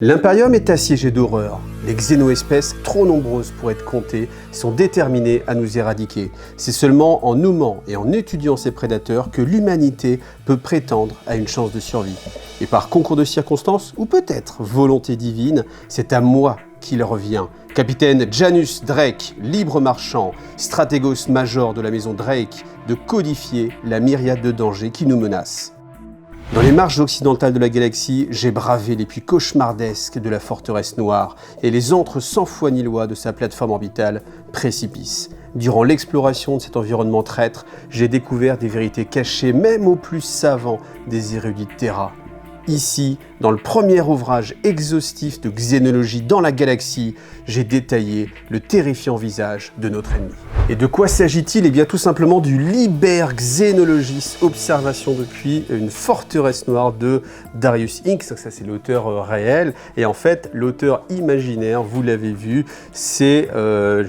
L'Imperium est assiégé d'horreurs. Les xénoespèces, trop nombreuses pour être comptées, sont déterminées à nous éradiquer. C'est seulement en nommant et en étudiant ces prédateurs que l'humanité peut prétendre à une chance de survie. Et par concours de circonstances, ou peut-être volonté divine, c'est à moi qu'il revient. Capitaine Janus Drake, libre marchand, stratégos major de la maison Drake, de codifier la myriade de dangers qui nous menacent. Dans les marges occidentales de la galaxie, j'ai bravé les puits cauchemardesques de la forteresse noire et les antres sans foi ni loi de sa plateforme orbitale, Précipice. Durant l'exploration de cet environnement traître, j'ai découvert des vérités cachées même aux plus savants des érudits de Terra. Ici, dans le premier ouvrage exhaustif de xénologie dans la galaxie, j'ai détaillé le terrifiant visage de notre ennemi. Et de quoi s'agit-il? Eh bien tout simplement du Liber Xenologis, observation depuis une forteresse noire de Darius Inks. Ça c'est l'auteur réel, et en fait l'auteur imaginaire, vous l'avez vu, c'est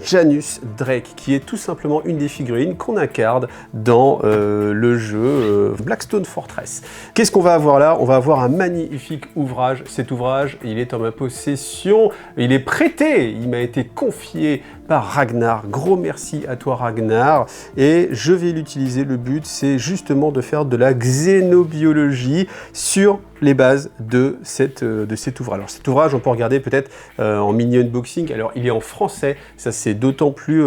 Janus Drake, qui est tout simplement une des figurines qu'on incarne dans le jeu Blackstone Fortress. Qu'est-ce qu'on va avoir là? On va avoir un magnifique ouvrage. Cet ouvrage, il est en ma possession, il est prêté, il m'a été confié par Ragnar. Gros merci à toi Ragnar, et je vais l'utiliser. Le but, c'est justement de faire de la xénobiologie sur les bases de cet ouvrage. Alors cet ouvrage, on peut regarder peut-être en mini unboxing. Alors il est en français, ça c'est d'autant plus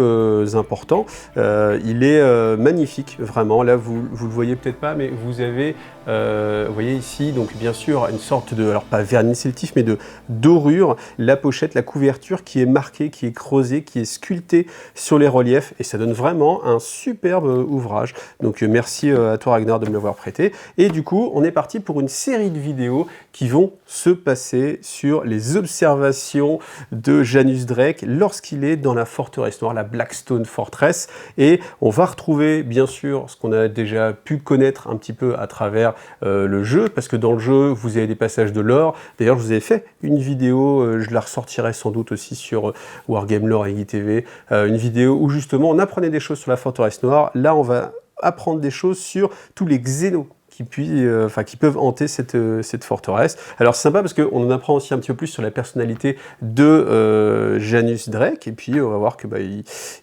important. Il est magnifique, vraiment. Là, vous le voyez peut-être pas, mais vous avez, vous voyez ici, donc bien sûr, une sorte de, alors pas vernis sélectif, mais de dorure. La pochette, la couverture qui est marquée, qui est creusée, qui est sculptée sur les reliefs, et ça donne vraiment un superbe ouvrage. Donc merci à toi Ragnar de me l'avoir prêté. Et du coup, on est parti pour une série de vidéos qui vont se passer sur les observations de Janus Drake lorsqu'il est dans la forteresse noire, la Blackstone Fortress, et on va retrouver bien sûr ce qu'on a déjà pu connaître un petit peu à travers le jeu, parce que dans le jeu vous avez des passages de lore. D'ailleurs je vous ai fait une vidéo, je la ressortirai sans doute aussi sur Wargame Lore et ITV, une vidéo où justement on apprenait des choses sur la forteresse noire. Là on va apprendre des choses sur tous les xénos qui peuvent hanter cette forteresse. Alors c'est sympa parce qu'on en apprend aussi un petit peu plus sur la personnalité de Janus Drake, et puis on va voir que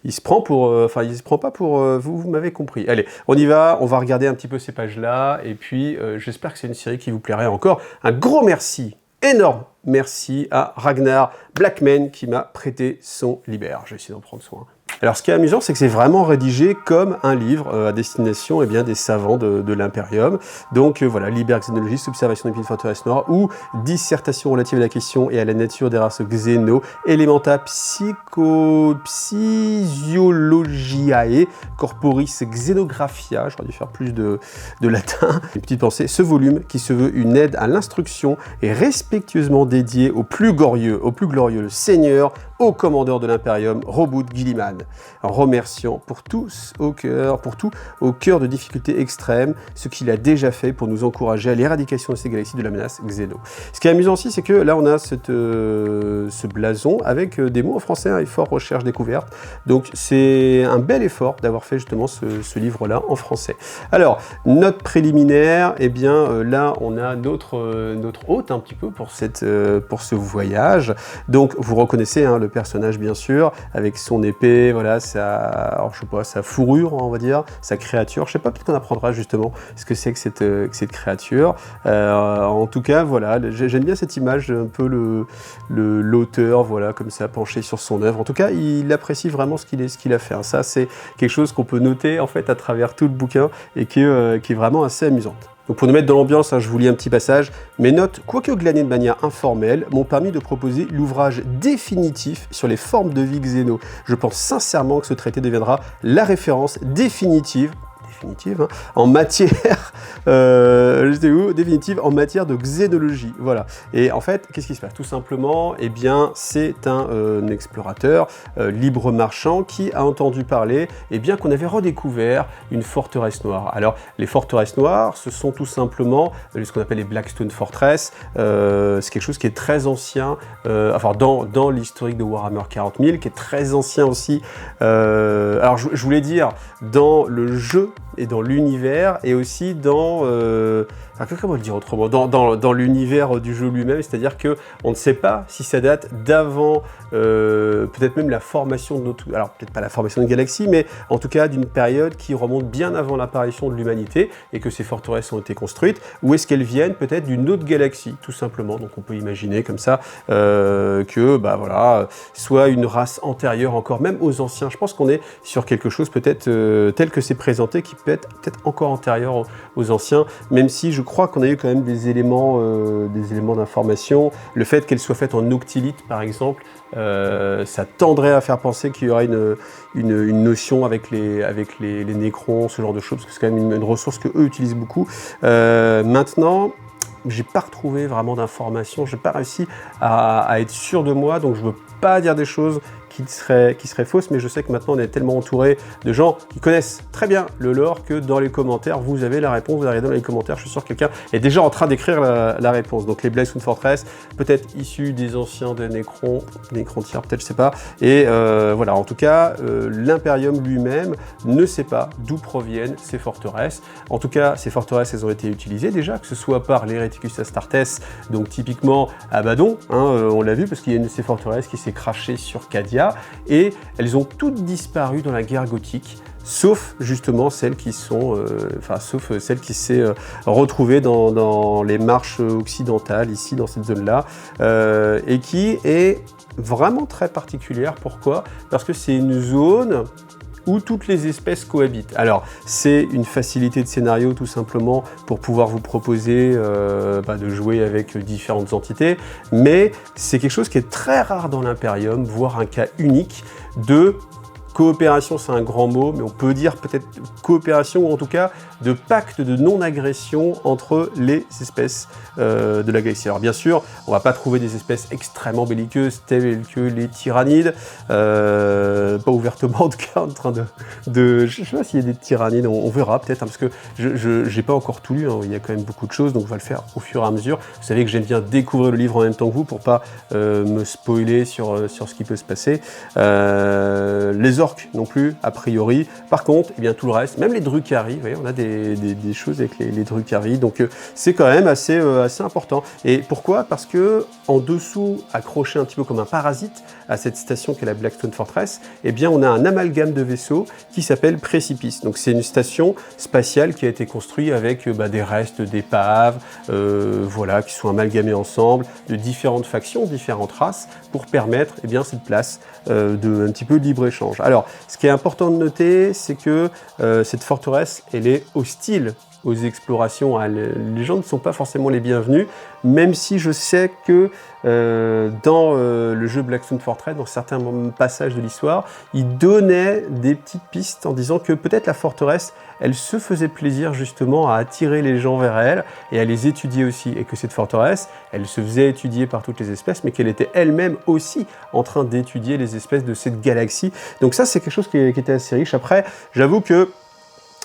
il se prend pour, il se prend pas pour, vous m'avez compris. Allez, on y va, on va regarder un petit peu ces pages-là, et puis j'espère que c'est une série qui vous plairait encore. Un gros merci, énorme merci à Ragnar Blackman qui m'a prêté son Liber. Je vais essayer d'en prendre soin. Alors ce qui est amusant, c'est que c'est vraiment rédigé comme un livre à destination des savants de l'Imperium. Donc voilà, Liber Xenologis, observation des forteresse noire, ou dissertation relative à la question et à la nature des races xéno, Elementa Physiologiae, Corporis Xenographia, j'aurais dû faire plus de latin. Une petite pensée, ce volume qui se veut une aide à l'instruction est respectueusement dédié au plus glorieux Seigneur, au commandeur de l'Imperium, Roboute Guilliman, en remerciant pour tout au cœur de difficultés extrêmes, ce qu'il a déjà fait pour nous encourager à l'éradication de ces galaxies de la menace xéno. Ce qui est amusant aussi, c'est que là on a ce blason avec des mots en français, effort, recherche, découverte. Donc c'est un bel effort d'avoir fait justement ce livre-là en français. Alors, note préliminaire, eh bien là on a notre hôte un petit peu pour ce voyage. Donc vous reconnaissez le personnage bien sûr, avec son épée, voilà, sa fourrure, on va dire, sa créature. Je sais pas, peut-être qu'on apprendra justement ce que c'est que cette créature. En tout cas, voilà, j'aime bien cette image, un peu l'auteur, voilà, comme ça, penché sur son œuvre. En tout cas, il apprécie vraiment ce qu'il a fait. Ça, c'est quelque chose qu'on peut noter en fait à travers tout le bouquin, et qui est vraiment assez amusante. Donc pour nous mettre dans l'ambiance, je vous lis un petit passage. Mes notes, quoique glanées de manière informelle, m'ont permis de proposer l'ouvrage définitif sur les formes de vie xéno. Je pense sincèrement que ce traité deviendra la référence définitive en matière définitive en matière de xénologie. Voilà. Et en fait, qu'est-ce qui se passe? Tout simplement, eh bien, c'est un explorateur libre marchand qui a entendu parler, eh bien, qu'on avait redécouvert une forteresse noire. Alors, les forteresses noires, ce sont tout simplement ce qu'on appelle les Blackstone Fortress. C'est quelque chose qui est très ancien, dans l'historique de Warhammer 40 000, qui est très ancien aussi. Alors, je voulais dire, dans le jeu et dans l'univers, et aussi dans comment le dire autrement, dans l'univers du jeu lui-même, c'est-à-dire qu'on ne sait pas si ça date d'avant, peut-être même la formation de notre... Alors peut-être pas la formation de galaxie, mais en tout cas d'une période qui remonte bien avant l'apparition de l'humanité et que ces forteresses ont été construites, ou est-ce qu'elles viennent peut-être d'une autre galaxie, tout simplement. Donc on peut imaginer comme ça que, bah voilà, soit une race antérieure encore, même aux anciens. Je pense qu'on est sur quelque chose peut-être tel que c'est présenté, qui peut être peut-être encore antérieur aux anciens, même si je crois qu'on a eu quand même des éléments d'information. Le fait qu'elle soit faite en octilite, par exemple, ça tendrait à faire penser qu'il y aurait une notion avec les nécrons, ce genre de choses, parce que c'est quand même une ressource que eux utilisent beaucoup. Maintenant, j'ai pas retrouvé vraiment d'informations, j'ai pas réussi à être sûr de moi, donc je veux pas dire des choses qui seraient fausses, mais je sais que maintenant on est tellement entouré de gens qui connaissent très bien le lore que dans les commentaires, vous avez la réponse, vous regardez dans les commentaires, je suis sûr que quelqu'un est déjà en train d'écrire la réponse. Donc les Blackstone Fortress, peut-être issus des anciens des Nécrontyres, peut-être, je sais pas, et voilà, en tout cas, l'Imperium lui-même ne sait pas d'où proviennent ces forteresses. En tout cas, ces forteresses, elles ont été utilisées déjà, que ce soit par l'Héréticus Astartes, donc typiquement Abaddon, on l'a vu, parce qu'il y a une de ces forteresses qui s'est crachée sur Cadia, et elles ont toutes disparu dans la guerre gothique, sauf justement celles qui sont, sauf celle qui s'est retrouvée dans les marches occidentales, ici dans cette zone-là, et qui est vraiment très particulière. Pourquoi? Parce que c'est une zone où toutes les espèces cohabitent. Alors, c'est une facilité de scénario tout simplement pour pouvoir vous proposer de jouer avec différentes entités, mais c'est quelque chose qui est très rare dans l'Imperium, voire un cas unique de coopération, c'est un grand mot, mais on peut dire peut-être coopération, ou en tout cas de pacte de non-agression entre les espèces de la galaxie. Alors bien sûr, on va pas trouver des espèces extrêmement belliqueuses telles que les tyrannides, pas ouvertement en tout cas en train je sais pas s'il y a des tyrannides, on verra peut-être, parce que je n'ai pas encore tout lu, il y a quand même beaucoup de choses, donc on va le faire au fur et à mesure. Vous savez que j'aime bien découvrir le livre en même temps que vous pour pas me spoiler sur ce qui peut se passer. Les orques non plus, a priori. Par contre, eh bien, tout le reste, même les Drukhari, vous voyez, on a des choses avec les Drukhari, donc c'est quand même assez important. Et pourquoi? Parce que en dessous, accroché un petit peu comme un parasite à cette station qu'est la Blackstone Fortress, eh bien, on a un amalgame de vaisseaux qui s'appelle Précipice. Donc c'est une station spatiale qui a été construite avec des restes d'épaves, voilà, qui sont amalgamés ensemble de différentes factions, différentes races, pour permettre cette place de un petit peu de libre-échange. Alors, ce qui est important de noter, c'est que cette forteresse, elle est hostile aux explorations. Les gens ne sont pas forcément les bienvenus, même si je sais que dans le jeu Blackstone Fortress, dans certains passages de l'histoire, il donnait des petites pistes en disant que peut-être la forteresse, elle se faisait plaisir justement à attirer les gens vers elle et à les étudier aussi, et que cette forteresse, elle se faisait étudier par toutes les espèces, mais qu'elle était elle-même aussi en train d'étudier les espèces de cette galaxie. Donc ça, c'est quelque chose qui était assez riche. Après, j'avoue que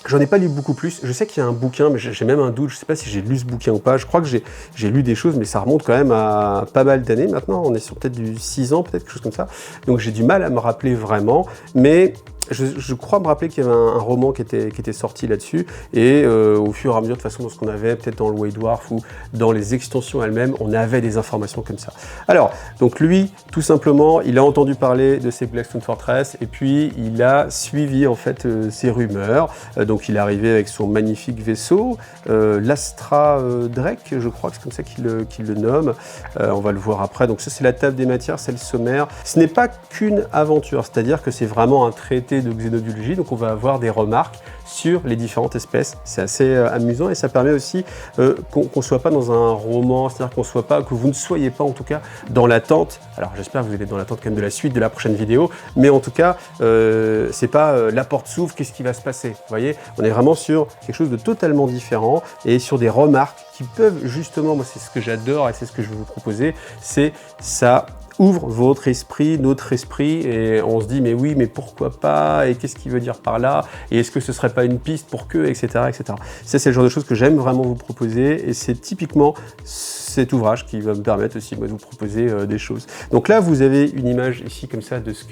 j'en ai pas lu beaucoup plus. Je sais qu'il y a un bouquin, mais j'ai même un doute. Je sais pas si j'ai lu ce bouquin ou pas. Je crois que j'ai lu des choses, mais ça remonte quand même à pas mal d'années maintenant. On est sur peut-être du 6 ans, peut-être quelque chose comme ça. Donc j'ai du mal à me rappeler vraiment. Mais je crois me rappeler qu'il y avait un roman qui était sorti là-dessus, et au fur et à mesure, de toute façon, dans ce qu'on avait, peut-être dans le White Dwarf ou dans les extensions elles-mêmes, on avait des informations comme ça. Alors, donc lui, tout simplement, il a entendu parler de ces Blackstone Fortress, et puis il a suivi en fait ces rumeurs. Donc il est arrivé avec son magnifique vaisseau, l'Astra Drake, je crois que c'est comme ça qu'il le nomme. On va le voir après. Donc ça, c'est la table des matières, c'est le sommaire. Ce n'est pas qu'une aventure, c'est-à-dire que c'est vraiment un traité de xénobiologie, donc on va avoir des remarques sur les différentes espèces. C'est assez amusant, et ça permet aussi qu'on ne soit pas dans un roman, c'est-à-dire que vous ne soyez pas en tout cas dans l'attente. Alors j'espère que vous allez être dans l'attente quand même de la suite de la prochaine vidéo, mais en tout cas c'est pas la porte s'ouvre, qu'est-ce qui va se passer? Vous voyez, on est vraiment sur quelque chose de totalement différent, et sur des remarques qui peuvent justement, moi c'est ce que j'adore et c'est ce que je vais vous proposer, c'est ça ouvre votre esprit, notre esprit, et on se dit mais oui, mais pourquoi pas, et qu'est-ce qu'il veut dire par là, et est-ce que ce serait pas une piste pour que, etc., etc. Ça, c'est le genre de choses que j'aime vraiment vous proposer, et c'est typiquement cet ouvrage qui va me permettre aussi moi, de vous proposer des choses. Donc là, vous avez une image ici comme ça de ce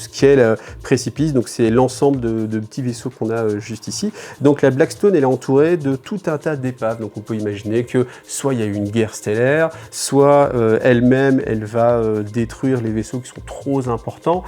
qu'est le précipice. Donc c'est l'ensemble de petits vaisseaux qu'on a juste ici. Donc la Blackstone, elle est entourée de tout un tas d'épaves. Donc on peut imaginer que soit il y a une guerre stellaire, soit elle-même, elle va détruire les vaisseaux qui sont trop importants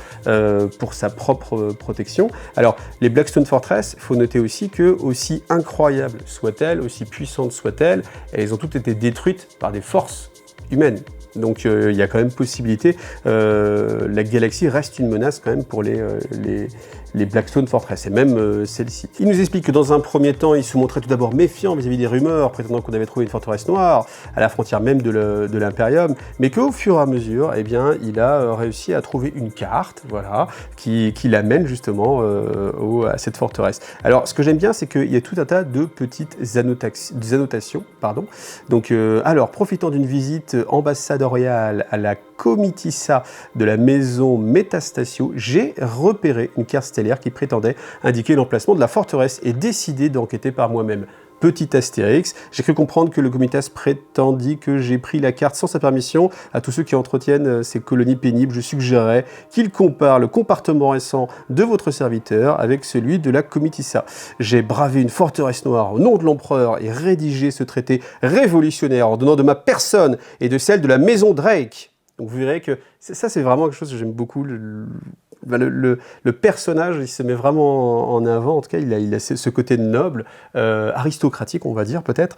pour sa propre protection. Alors les Blackstone Fortress, il faut noter aussi que, aussi incroyables soient-elles, aussi puissantes soient-elles, elles ont toutes été détruites par des forces humaines. Donc il y a quand même possibilité, la galaxie reste une menace quand même pour les Blackstone Fortress, et même celle-ci. Il nous explique que dans un premier temps, il se montrait tout d'abord méfiant vis-à-vis des rumeurs, prétendant qu'on avait trouvé une forteresse noire, à la frontière même de l'Imperium, mais qu'au fur et à mesure, eh bien, il a réussi à trouver une carte, voilà, qui l'amène justement à cette forteresse. Alors, ce que j'aime bien, c'est qu'il y a tout un tas de petites annotations, pardon. Donc, alors, profitant d'une visite ambassadoriale à la comitissa de la maison Métastasio, j'ai repéré une carte stellaire qui prétendait indiquer l'emplacement de la forteresse et décidé d'enquêter par moi-même. Petit astérix, j'ai cru comprendre que le comitas prétendit que j'ai pris la carte sans sa permission. À tous ceux qui entretiennent ces colonies pénibles, je suggérerais qu'ils comparent le comportement récent de votre serviteur avec celui de la comitissa. J'ai bravé une forteresse noire au nom de l'empereur et rédigé ce traité révolutionnaire en donnant de ma personne et de celle de la maison Drake. Donc vous verrez que ça, c'est vraiment quelque chose que j'aime beaucoup. Le personnage, il se met vraiment en avant, en tout cas, il a ce côté noble, aristocratique, on va dire peut-être,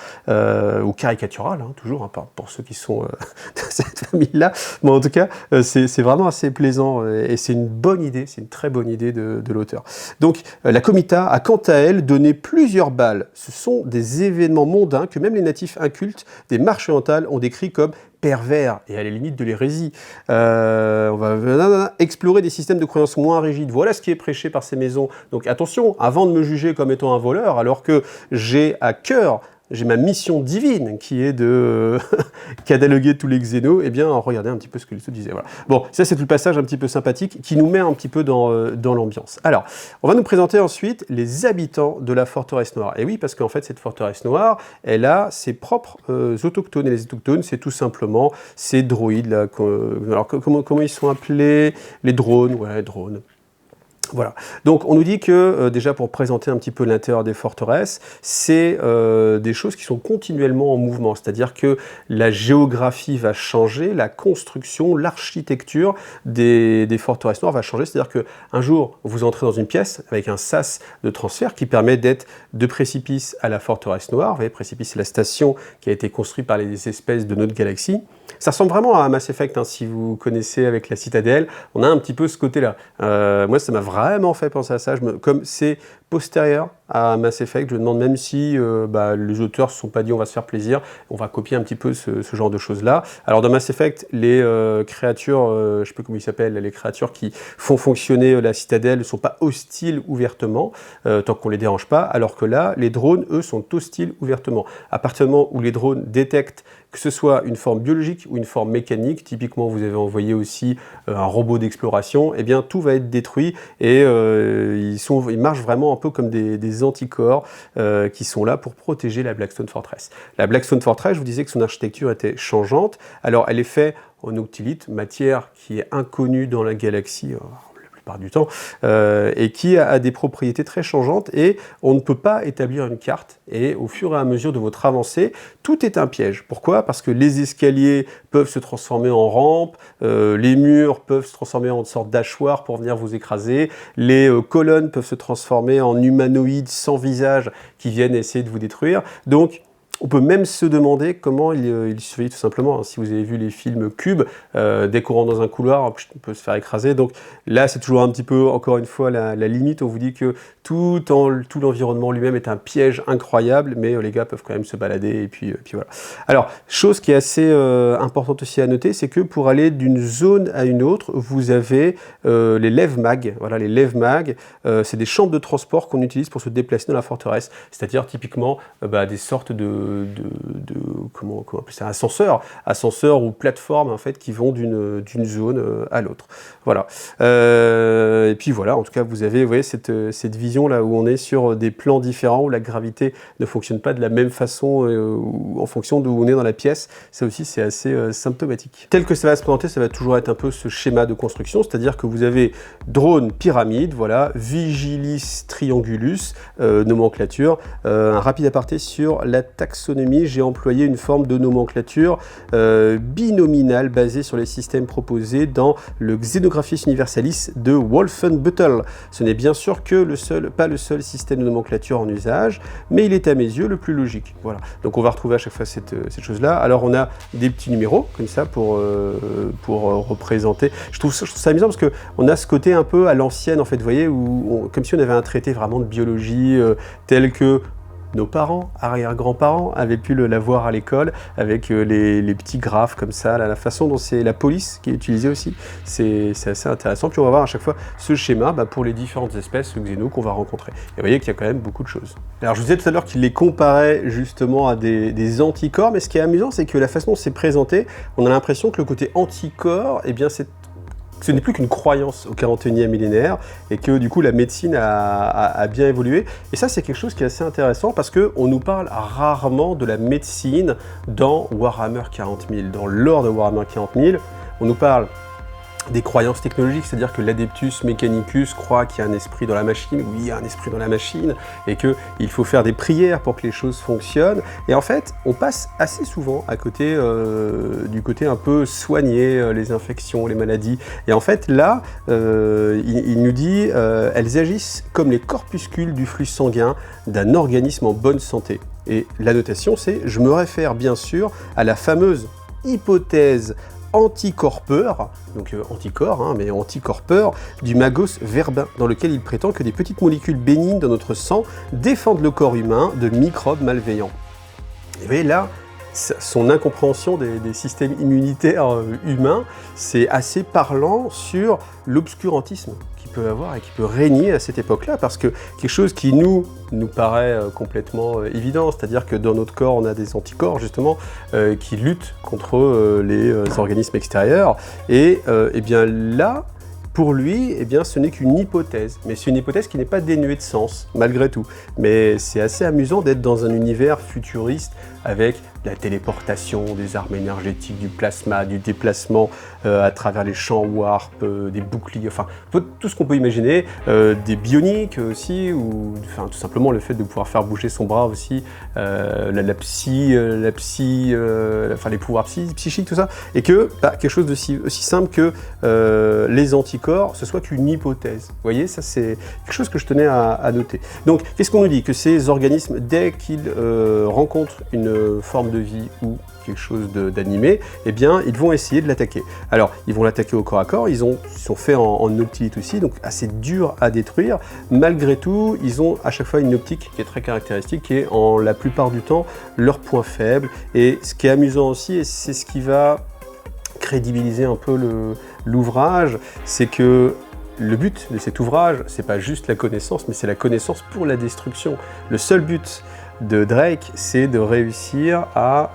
ou caricatural, hein, toujours, hein, pour ceux qui sont de cette famille-là. Mais en tout cas, c'est vraiment assez plaisant, et c'est une bonne idée, c'est une très bonne idée de l'auteur. Donc, la Comita a quant à elle donné plusieurs balles. Ce sont des événements mondains que même les natifs incultes des marches orientales ont décrits comme pervers et à la limite de l'hérésie. On va explorer des systèmes de croyances moins rigides. Voilà ce qui est prêché par ces maisons. Donc attention, avant de me juger comme étant un voleur, alors que j'ai à cœur, j'ai ma mission divine qui est de cataloguer tous les xénos, eh bien regardez un petit peu ce que les autres disaient. Voilà. Bon, ça c'est tout le passage un petit peu sympathique qui nous met un petit peu dans l'ambiance. Alors, on va nous présenter ensuite les habitants de la forteresse noire. Et oui, parce qu'en fait cette forteresse noire, elle a ses propres autochtones. Et les autochtones, c'est tout simplement ces droïdes là. Alors comment ils sont appelés? Les drones, ouais, drones. Voilà. Donc on nous dit que, déjà pour présenter un petit peu l'intérieur des forteresses, c'est des choses qui sont continuellement en mouvement, c'est-à-dire que la géographie va changer, la construction, l'architecture des forteresses noires va changer, c'est-à-dire qu'un jour, vous entrez dans une pièce avec un sas de transfert qui permet d'être de précipice à la forteresse noire. Vous voyez, précipice, c'est la station qui a été construite par les espèces de notre galaxie. Ça ressemble vraiment à Mass Effect, hein, si vous connaissez avec la citadelle, on a un petit peu ce côté-là. Moi, ça m'a vraiment fait penser à ça, comme c'est postérieur à Mass Effect, je me demande même si les auteurs ne se sont pas dit on va se faire plaisir, on va copier un petit peu ce genre de choses-là. Alors dans Mass Effect, les créatures, je ne sais plus comment ils s'appellent, les créatures qui font fonctionner la citadelle ne sont pas hostiles ouvertement, tant qu'on ne les dérange pas, alors que là, les drones, eux, sont hostiles ouvertement. À partir du moment où les drones détectent que ce soit une forme biologique ou une forme mécanique, typiquement vous avez envoyé aussi un robot d'exploration, eh bien tout va être détruit et ils marchent vraiment un peu comme des anticorps qui sont là pour protéger la Blackstone Fortress. La Blackstone Fortress, je vous disais que son architecture était changeante, alors elle est faite en octilite, matière qui est inconnue dans la galaxie, du temps, et qui a des propriétés très changeantes, et on ne peut pas établir une carte, et au fur et à mesure de votre avancée, tout est un piège. Pourquoi? Parce que les escaliers peuvent se transformer en rampes, les murs peuvent se transformer en une sorte d'hachoir pour venir vous écraser, les colonnes peuvent se transformer en humanoïdes sans visage qui viennent essayer de vous détruire. Donc, on peut même se demander comment il survit tout simplement. Si vous avez vu les films Cube, dès qu'on rentre dans un couloir, on peut se faire écraser. Donc là, c'est toujours un petit peu, encore une fois, la limite. On vous dit que tout l'environnement lui-même est un piège incroyable, mais les gars peuvent quand même se balader, et puis voilà. Alors, chose qui est assez importante aussi à noter, c'est que pour aller d'une zone à une autre, vous avez les lève-mag. Voilà, les lève-mag, c'est des chambres de transport qu'on utilise pour se déplacer dans la forteresse, c'est-à-dire typiquement des sortes de comment appeler ça, ascenseurs ou plateformes en fait qui vont d'une zone à l'autre. Voilà. Et puis voilà, en tout cas, vous voyez cette vision là où on est sur des plans différents, où la gravité ne fonctionne pas de la même façon en fonction d'où on est dans la pièce. Ça aussi, c'est assez symptomatique. Tel que ça va se présenter, ça va toujours être un peu ce schéma de construction, c'est-à-dire que vous avez drone pyramide, voilà, Vigilis triangulus, nomenclature. Un rapide aparté sur la taxonomie, j'ai employé une forme de nomenclature binominale basée sur les systèmes proposés dans le Xenographies Universalis de Wolfenbüttel. Ce n'est bien sûr que pas le seul système de nomenclature en usage, mais il est à mes yeux le plus logique. Voilà. Donc on va retrouver à chaque fois cette chose-là. Alors on a des petits numéros comme ça pour représenter. Je trouve ça amusant parce qu'on a ce côté un peu à l'ancienne en fait, vous voyez, comme si on avait un traité vraiment de biologie tel que nos parents, arrière-grands-parents avaient pu l'avoir à l'école avec les petits graphes comme ça, la façon dont c'est la police qui est utilisée aussi, c'est assez intéressant. Puis on va voir à chaque fois ce schéma pour les différentes espèces xéno qu'on va rencontrer. Et vous voyez qu'il y a quand même beaucoup de choses. Alors je vous disais tout à l'heure qu'il les comparait justement à des anticorps, mais ce qui est amusant, c'est que la façon dont c'est présenté, on a l'impression que le côté anticorps, eh bien ce n'est plus qu'une croyance au 41e millénaire et que du coup la médecine a bien évolué. Et ça c'est quelque chose qui est assez intéressant parce qu'on nous parle rarement de la médecine dans Warhammer 40 000. Dans l'ordre de Warhammer 40 000, on nous parle des croyances technologiques, c'est-à-dire que l'Adeptus Mechanicus croit qu'il y a un esprit dans la machine, oui, il y a un esprit dans la machine, et qu'il faut faire des prières pour que les choses fonctionnent. Et en fait, on passe assez souvent à côté du côté un peu soigner les infections, les maladies. Et en fait, là, il nous dit elles agissent comme les corpuscules du flux sanguin d'un organisme en bonne santé. Et la notation, c'est, je me réfère bien sûr à la fameuse hypothèse anticorpeur, donc anticorps, mais anticorpeur, du Magos Verbin, dans lequel il prétend que des petites molécules bénignes dans notre sang défendent le corps humain de microbes malveillants. Et vous voyez là, son incompréhension des systèmes immunitaires humains, c'est assez parlant sur l'obscurantisme qu'il peut avoir et qui peut régner à cette époque-là, parce que quelque chose qui nous paraît complètement évident, c'est-à-dire que dans notre corps, on a des anticorps, justement, qui luttent contre les organismes extérieurs, et bien là, pour lui, eh bien, ce n'est qu'une hypothèse, mais c'est une hypothèse qui n'est pas dénuée de sens, malgré tout. Mais c'est assez amusant d'être dans un univers futuriste avec la téléportation, des armes énergétiques, du plasma, du déplacement à travers les champs warp, des boucliers, enfin tout ce qu'on peut imaginer, des bioniques aussi, ou enfin, tout simplement le fait de pouvoir faire bouger son bras aussi, enfin les pouvoirs psychiques, tout ça, et que quelque chose aussi simple que les anticorps, ce soit qu'une hypothèse. Vous voyez, ça c'est quelque chose que je tenais à noter. Donc, qu'est-ce qu'on nous dit? Que ces organismes, dès qu'ils rencontrent une forme de vie ou quelque chose d'animé, eh bien, ils vont essayer de l'attaquer. Alors, ils vont l'attaquer au corps à corps, ils sont faits en optilite aussi, donc assez dur à détruire. Malgré tout, ils ont à chaque fois une optique qui est très caractéristique, qui est en la plupart du temps leur point faible. Et ce qui est amusant aussi, et c'est ce qui va crédibiliser un peu l'ouvrage, c'est que le but de cet ouvrage, c'est pas juste la connaissance, mais c'est la connaissance pour la destruction. Le seul but de Drake, c'est de réussir à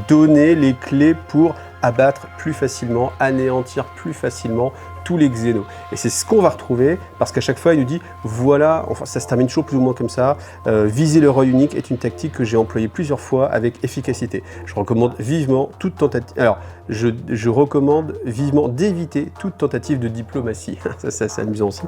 donner les clés pour abattre plus facilement, anéantir plus facilement tous les xénos. Et c'est ce qu'on va retrouver, parce qu'à chaque fois, il nous dit, voilà, enfin ça se termine toujours plus ou moins comme ça, viser le roi unique est une tactique que j'ai employée plusieurs fois avec efficacité. Je recommande vivement toute tentative... Alors, je recommande vivement d'éviter toute tentative de diplomatie. Ça, c'est assez amusant aussi.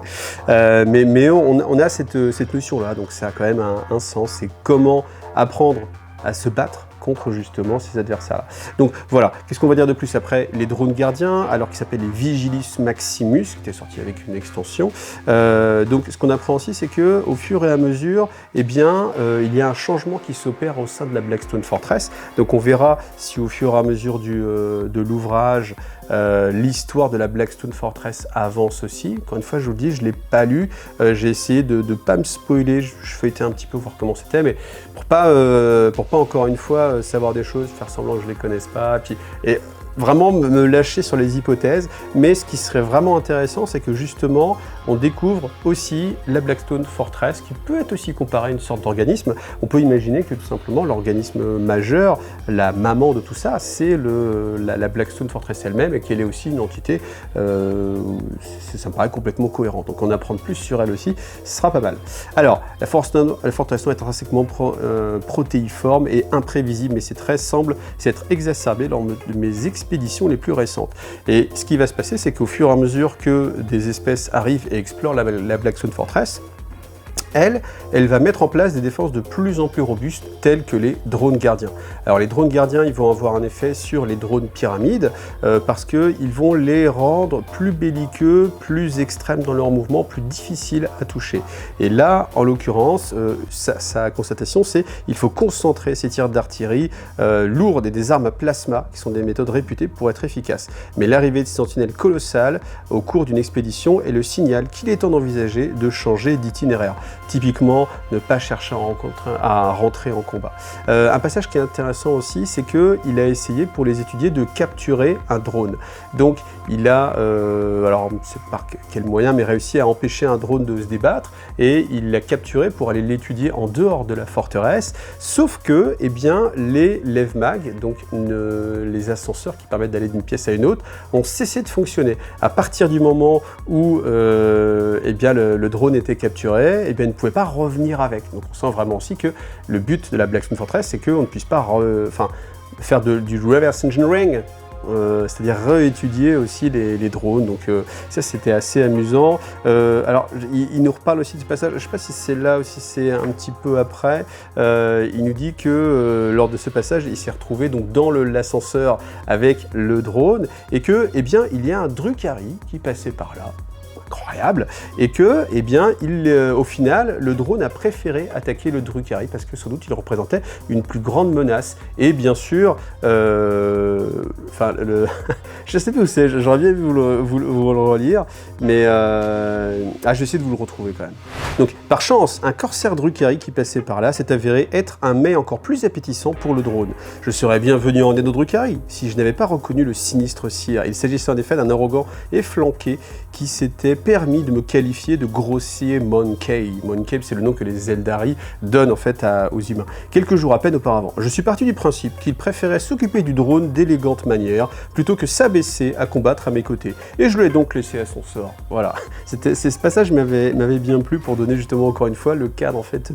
Mais on a cette notion-là, donc ça a quand même un sens. C'est comment apprendre à se battre contre justement ces adversaires-là. Donc voilà, qu'est-ce qu'on va dire de plus après? Les drones gardiens, alors qu'ils s'appellent les Vigilis Maximus, qui était sorti avec une extension. Donc ce qu'on apprend aussi, c'est que au fur et à mesure, eh bien, il y a un changement qui s'opère au sein de la Blackstone Fortress. Donc on verra si au fur et à mesure de l'ouvrage, l'histoire de la Blackstone Fortress avance aussi. Encore une fois, je vous le dis, je ne l'ai pas lu. J'ai essayé de ne pas me spoiler, je feuilletais un petit peu voir comment c'était, mais pour pas encore une fois savoir des choses, faire semblant que je ne les connaisse pas. Et vraiment me lâcher sur les hypothèses, mais ce qui serait vraiment intéressant, c'est que justement, on découvre aussi la Blackstone Fortress, qui peut être aussi comparée à une sorte d'organisme. On peut imaginer que tout simplement, l'organisme majeur, la maman de tout ça, c'est la Blackstone Fortress elle-même, et qu'elle est aussi une entité, ça me paraît complètement cohérent. Donc en apprendre plus sur elle aussi, ce sera pas mal. Alors, la Fortress est intrinsèquement protéiforme et imprévisible, mais ces traits semblent s'être exacerbés lors de mes expéditions les plus récentes. Et ce qui va se passer, c'est qu'au fur et à mesure que des espèces arrivent et explorent la Blackstone Fortress, elle va mettre en place des défenses de plus en plus robustes, telles que les drones gardiens. Alors les drones gardiens, ils vont avoir un effet sur les drones pyramides, parce qu'ils vont les rendre plus belliqueux, plus extrêmes dans leur mouvement, plus difficiles à toucher. Et là, en l'occurrence, sa constatation, c'est qu'il faut concentrer ces tirs d'artillerie lourdes et des armes à plasma, qui sont des méthodes réputées pour être efficaces. Mais l'arrivée de ces sentinelles colossales au cours d'une expédition est le signal qu'il est temps d'envisager de changer d'itinéraire. Typiquement, ne pas chercher à rentrer en combat. Un passage qui est intéressant aussi, c'est qu'il a essayé pour les étudier de capturer un drone. Donc il a, alors je ne sais pas par quel moyen, mais réussi à empêcher un drone de se débattre, et il l'a capturé pour aller l'étudier en dehors de la forteresse, sauf que eh bien, les LevMag, donc les ascenseurs qui permettent d'aller d'une pièce à une autre, ont cessé de fonctionner. À partir du moment où eh bien, le drone était capturé, eh bien, ne pouvait pas revenir avec. Donc on sent vraiment aussi que le but de la Blackstone Fortress, c'est qu'on ne puisse pas faire du reverse engineering, c'est-à-dire réétudier aussi les drones. Donc ça, c'était assez amusant. Alors il nous reparle aussi du passage, je ne sais pas si c'est là ou si c'est un petit peu après, il nous dit que lors de ce passage, il s'est retrouvé donc dans l'ascenseur avec le drone, et que eh bien, il y a un Drukhari qui passait par là, incroyable, et que, eh bien, au final, le drone a préféré attaquer le Drukhari parce que sans doute il représentait une plus grande menace. Et bien sûr, je sais plus où c'est, j'aurais bien vu vous le relire, mais je vais essayer de vous le retrouver quand même. Donc, par chance, un corsaire Drukhari qui passait par là s'est avéré être un mets encore plus appétissant pour le drone. Je serais bien venu en aide au Drukhari si je n'avais pas reconnu le sinistre sire. Il s'agissait en effet d'un arrogant et flanqué qui s'était permis de me qualifier de grossier Monkey. Monkey, c'est le nom que les Eldari donnent en fait aux humains. Quelques jours à peine auparavant, je suis parti du principe qu'il préférait s'occuper du drone d'élégante manière plutôt que s'abaisser à combattre à mes côtés. Et je l'ai donc laissé à son sort. Voilà. Ce passage m'avait bien plu pour donner justement encore une fois le cadre en fait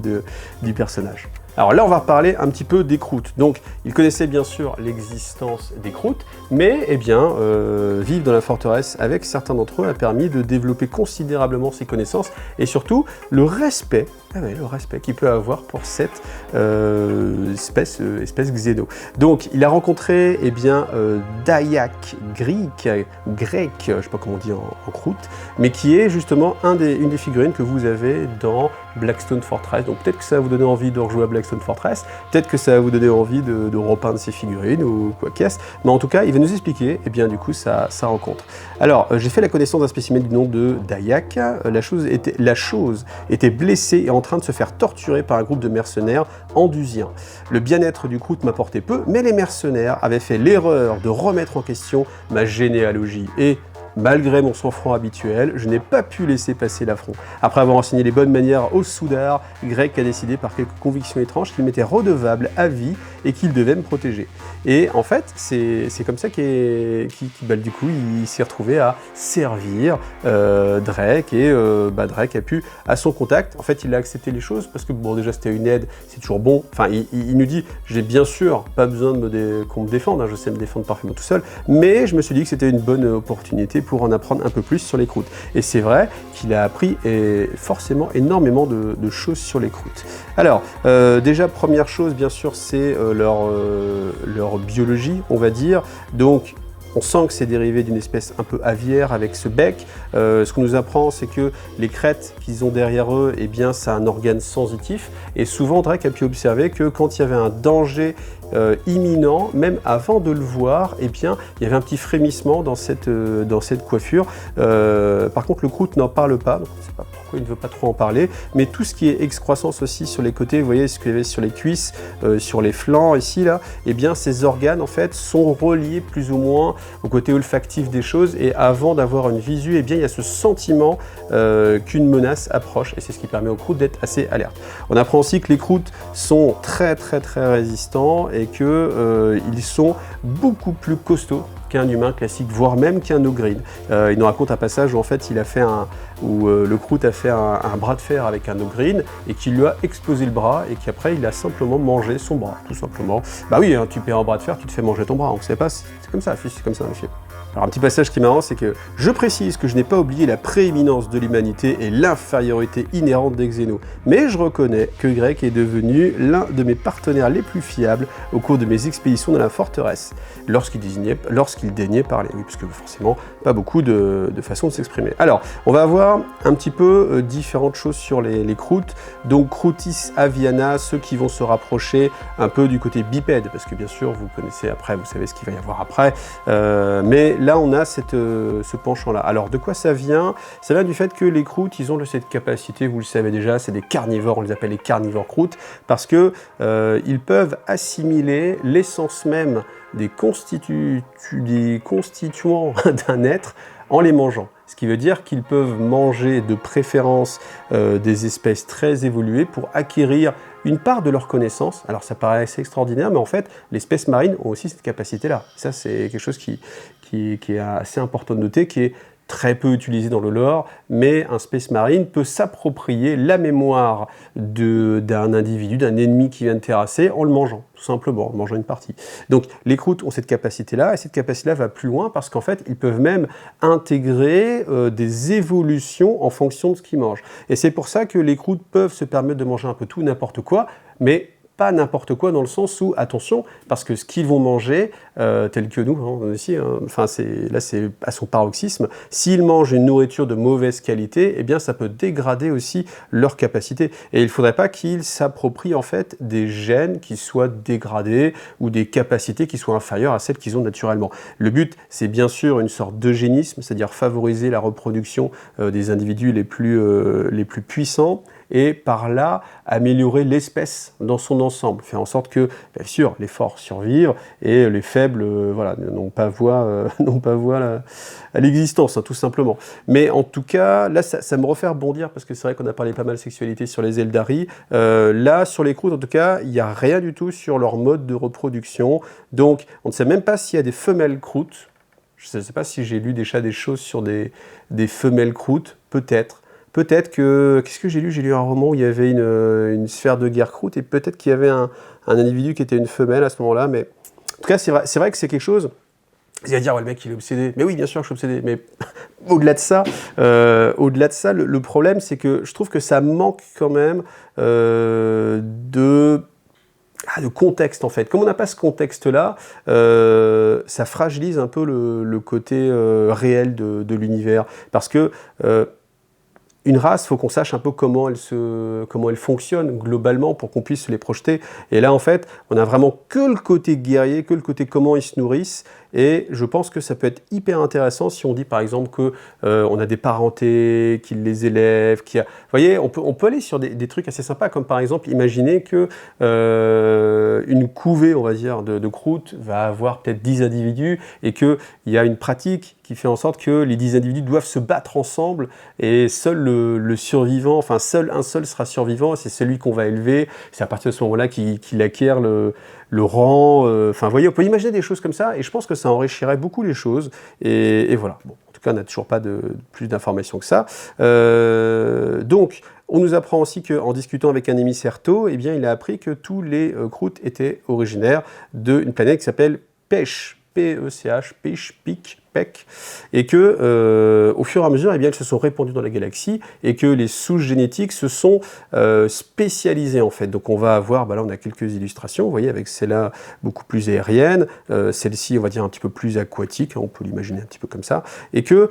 du personnage. Alors là, on va reparler un petit peu des croûtes. Donc, il connaissait bien sûr l'existence des croûtes, mais eh bien, vivre dans la forteresse avec certains d'entre eux a permis de développer considérablement ses connaissances et surtout le respect qu'il peut avoir pour cette espèce xéno. Donc, il a rencontré eh bien, Dayak grec, je ne sais pas comment on dit en croûte, mais qui est justement une des figurines que vous avez dans Blackstone Fortress. Donc peut-être que ça va vous donner envie de rejouer à Blackstone Fortress, peut-être que ça va vous donner envie de repeindre ces figurines ou quoi qu'est-ce, mais en tout cas, il va nous expliquer eh bien, du coup, sa rencontre. Alors, j'ai fait la connaissance d'un spécimen du nom de Dayak. La chose était blessée et en train de se faire torturer par un groupe de mercenaires andusiens. Le bien-être du croûte m'apportait peu, mais les mercenaires avaient fait l'erreur de remettre en question ma généalogie et malgré mon sang-froid habituel, je n'ai pas pu laisser passer l'affront. Après avoir enseigné les bonnes manières au soudard, Grec a décidé par quelques convictions étranges qu'il m'était redevable à vie et qu'il devait me protéger. Et en fait, c'est comme ça du coup, il s'est retrouvé à servir Drake, et Drake a pu, à son contact, en fait, il a accepté les choses parce que, bon, déjà, c'était une aide, c'est toujours bon. Enfin, il nous dit, j'ai bien sûr pas besoin qu'on me défende, hein, je sais me défendre parfaitement tout seul, mais je me suis dit que c'était une bonne opportunité pour en apprendre un peu plus sur les croûtes. Et c'est vrai qu'il a appris forcément énormément de choses sur les croûtes. Alors, déjà, première chose, bien sûr, c'est leur biologie, on va dire. Donc, on sent que c'est dérivé d'une espèce un peu aviaire avec ce bec. Ce qu'on nous apprend, c'est que les crêtes qu'ils ont derrière eux, eh bien, c'est un organe sensitif. Et souvent, Drake a pu observer que quand il y avait un danger imminent, même avant de le voir, eh bien, il y avait un petit frémissement dans cette coiffure. Par contre, le croûte n'en parle pas, donc je ne sais pas pourquoi il ne veut pas trop en parler, mais tout ce qui est excroissance aussi sur les côtés, vous voyez ce qu'il y avait sur les cuisses, sur les flancs ici, là, eh bien, ces organes, en fait, sont reliés plus ou moins au côté olfactif des choses, et avant d'avoir une visu, eh bien, il y a ce sentiment qu'une menace approche, et c'est ce qui permet aux croûtes d'être assez alertes. On apprend aussi que les croûtes sont très résistants et qu'ils sont beaucoup plus costauds qu'un humain classique, voire même qu'un ogrine. Il nous raconte un passage où en fait le croûte a fait un bras de fer avec un ogrine et qui lui a explosé le bras et qu'après il a simplement mangé son bras, tout simplement. Bah oui, hein, tu perds un bras de fer, tu te fais manger ton bras, on ne sait pas, c'est comme ça, c'est comme ça, monsieur. Alors un petit passage qui est marrant, c'est que je précise que je n'ai pas oublié la prééminence de l'humanité et l'infériorité inhérente des Xénos, mais je reconnais que Greg est devenu l'un de mes partenaires les plus fiables au cours de mes expéditions dans la forteresse, lorsqu'il daignait parler, oui, parce que forcément, pas beaucoup de façons de s'exprimer. Alors, on va avoir un petit peu différentes choses sur les croûtes, donc Croûtis aviana, ceux qui vont se rapprocher un peu du côté bipède, parce que bien sûr, vous connaissez après, vous savez ce qu'il va y avoir après, mais là, on a ce penchant-là. Alors, de quoi ça vient? Ça vient du fait que les croûtes, ils ont cette capacité, vous le savez déjà, c'est des carnivores, on les appelle les carnivores croûtes, parce que ils peuvent assimiler l'essence même des constituants d'un être en les mangeant. Ce qui veut dire qu'ils peuvent manger de préférence des espèces très évoluées pour acquérir une part de leur connaissance. Alors ça paraît assez extraordinaire, mais en fait, les espèces marines ont aussi cette capacité-là. Ça, c'est quelque chose qui est assez important de noter, qui est très peu utilisé dans le lore, mais un Space Marine peut s'approprier la mémoire d'un individu, d'un ennemi qui vient de terrasser en le mangeant, tout simplement, en mangeant une partie. Donc les croûtes ont cette capacité-là, et cette capacité-là va plus loin parce qu'en fait, ils peuvent même intégrer des évolutions en fonction de ce qu'ils mangent. Et c'est pour ça que les croûtes peuvent se permettre de manger un peu tout, n'importe quoi, mais pas n'importe quoi dans le sens où, attention, parce que ce qu'ils vont manger, tel que nous, hein, ici, hein, enfin là c'est à son paroxysme, s'ils mangent une nourriture de mauvaise qualité, eh bien ça peut dégrader aussi leur capacité. Et il ne faudrait pas qu'ils s'approprient en fait des gènes qui soient dégradés ou des capacités qui soient inférieures à celles qu'ils ont naturellement. Le but, c'est bien sûr une sorte d'eugénisme, c'est-à-dire favoriser la reproduction des individus les plus puissants, et par là améliorer l'espèce dans son ensemble, faire en sorte que, bien sûr, les forts survivent et les faibles voilà, n'ont pas voix à l'existence, hein, tout simplement. Mais en tout cas, là, ça me refait rebondir, parce que c'est vrai qu'on a parlé pas mal de sexualité sur les Eldari. Là, sur les croûtes, en tout cas, il n'y a rien du tout sur leur mode de reproduction. Donc, on ne sait même pas s'il y a des femelles croûtes. Je ne sais pas si j'ai lu déjà des choses sur des femelles croûtes, peut-être. Peut-être que... Qu'est-ce que j'ai lu? J'ai lu un roman où il y avait une sphère de guerre croûte, et peut-être qu'il y avait un individu qui était une femelle à ce moment-là, mais... En tout cas, c'est vrai que c'est quelque chose... Vous allez dire, ouais, le mec, il est obsédé. Mais oui, bien sûr, je suis obsédé. Mais au-delà de ça, le problème, c'est que je trouve que ça manque quand même de contexte, en fait. Comme on n'a pas ce contexte-là, ça fragilise un peu le côté réel de l'univers. Parce que... une race, il faut qu'on sache un peu comment elle fonctionne globalement pour qu'on puisse les projeter. Et là, en fait, on a vraiment que le côté guerrier, que le côté comment ils se nourrissent. Et je pense que ça peut être hyper intéressant si on dit par exemple que on a des parentés, qu'ils les élèvent, Vous voyez, on peut aller sur des trucs assez sympas, comme par exemple, imaginez que une couvée, on va dire, de croûtes va avoir peut-être 10 individus et qu'il y a une pratique qui fait en sorte que les 10 individus doivent se battre ensemble et seul le survivant, enfin un seul sera survivant, c'est celui qu'on va élever. C'est à partir de ce moment-là qu'il acquiert le rang. Enfin, vous voyez, on peut imaginer des choses comme ça et je pense que ça enrichirait beaucoup les choses. Et voilà. Bon, en tout cas, on n'a toujours pas plus d'informations que ça. Donc, on nous apprend aussi qu'en discutant avec un émissaire Tau, eh bien, il a appris que tous les croûtes étaient originaires d'une planète qui s'appelle Pech, P-E-C-H, Pech, Pic. spec, et que au fur et à mesure, eh bien, elles se sont répandues dans la galaxie et que les souches génétiques se sont spécialisées en fait. Donc on va avoir, là on a quelques illustrations, vous voyez, avec celle-là beaucoup plus aérienne, celle-ci on va dire un petit peu plus aquatique, on peut l'imaginer un petit peu comme ça, et que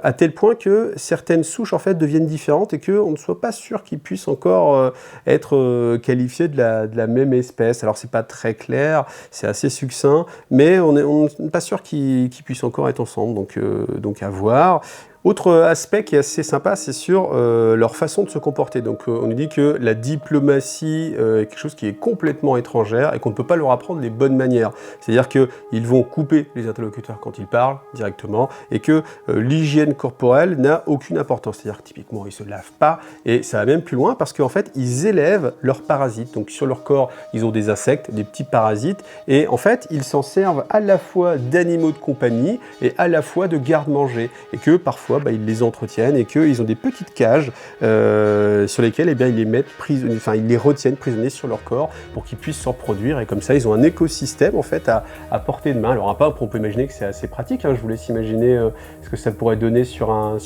à tel point que certaines souches en fait deviennent différentes et qu'on ne soit pas sûr qu'ils puissent encore être qualifiés de la même espèce. Alors c'est pas très clair, c'est assez succinct, mais on n'est pas sûr qu'ils puissent encore être ensemble, donc à voir. Autre aspect qui est assez sympa, c'est sur leur façon de se comporter. Donc on nous dit que la diplomatie est quelque chose qui est complètement étrangère et qu'on ne peut pas leur apprendre les bonnes manières. C'est-à-dire qu'ils vont couper les interlocuteurs quand ils parlent directement et que l'hygiène corporelle n'a aucune importance. C'est-à-dire que typiquement, ils ne se lavent pas et ça va même plus loin parce qu'en fait, ils élèvent leurs parasites. Donc sur leur corps, ils ont des insectes, des petits parasites et en fait, ils s'en servent à la fois d'animaux de compagnie et à la fois de garde-manger et que parfois, ils les entretiennent et qu'ils ont des petites cages sur lesquelles ils les mettent ils les retiennent prisonniers sur leur corps pour qu'ils puissent se reproduire et comme ça ils ont un écosystème en fait à portée de main. Alors on peut imaginer que c'est assez pratique, je vous laisse imaginer ce que ça pourrait donner sur un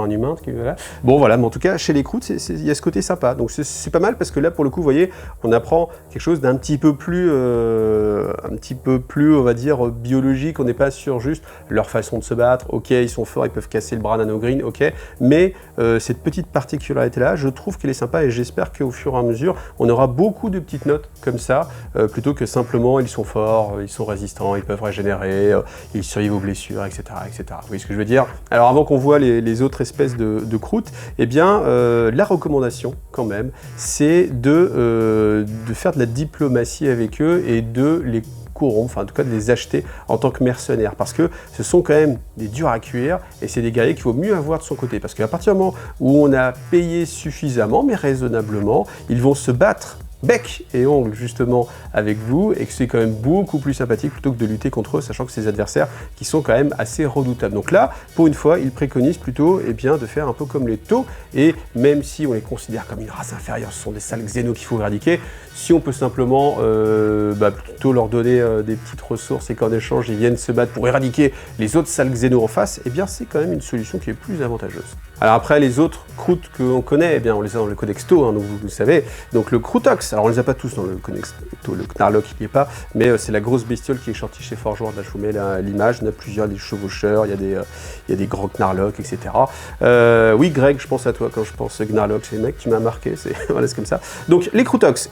humain. Voilà. Bon voilà, mais en tout cas chez les croûtes il y a ce côté sympa, donc c'est pas mal parce que là pour le coup vous voyez on apprend quelque chose d'un petit peu plus on va dire biologique, on n'est pas sur juste leur façon de se battre, ok ils sont forts, ils peuvent casser le bras nanogreen, ok, mais cette petite particularité-là, je trouve qu'elle est sympa et j'espère qu'au fur et à mesure, on aura beaucoup de petites notes comme ça, plutôt que simplement ils sont forts, ils sont résistants, ils peuvent régénérer, ils survivent aux blessures, etc., etc. Vous voyez ce que je veux dire? Alors avant qu'on voit les autres espèces de croûtes, eh bien, la recommandation quand même, c'est de faire de la diplomatie avec eux et de les enfin en tout cas de les acheter en tant que mercenaires parce que ce sont quand même des durs à cuire et c'est des guerriers qu'il vaut mieux avoir de son côté parce qu'à partir du moment où on a payé suffisamment mais raisonnablement, ils vont se battre bec et ongles justement avec vous et que c'est quand même beaucoup plus sympathique plutôt que de lutter contre eux, sachant que c'est des adversaires qui sont quand même assez redoutables. Donc là, pour une fois, ils préconisent plutôt de faire un peu comme les taux et même si on les considère comme une race inférieure, ce sont des sales xénos qu'il faut éradiquer, si on peut simplement plutôt leur donner des petites ressources et qu'en échange ils viennent se battre pour éradiquer les autres sales xénos en face, eh bien c'est quand même une solution qui est plus avantageuse. Alors après les autres croûtes qu'on connaît, eh bien on les a dans le Codex Tau, donc vous savez, donc le Croûtox, alors on les a pas tous dans le Codex Tau, le Knarlock il n'y est pas, mais c'est la grosse bestiole qui est sortie chez Forgeworld, là je vous mets l'image, il y en a plusieurs, des chevaucheurs, il y a des grands Knarlock, etc. Oui Greg, je pense à toi quand je pense Knarlock, c'est le mec, tu m'as marqué, voilà, c'est comme ça. Donc les Croûtox,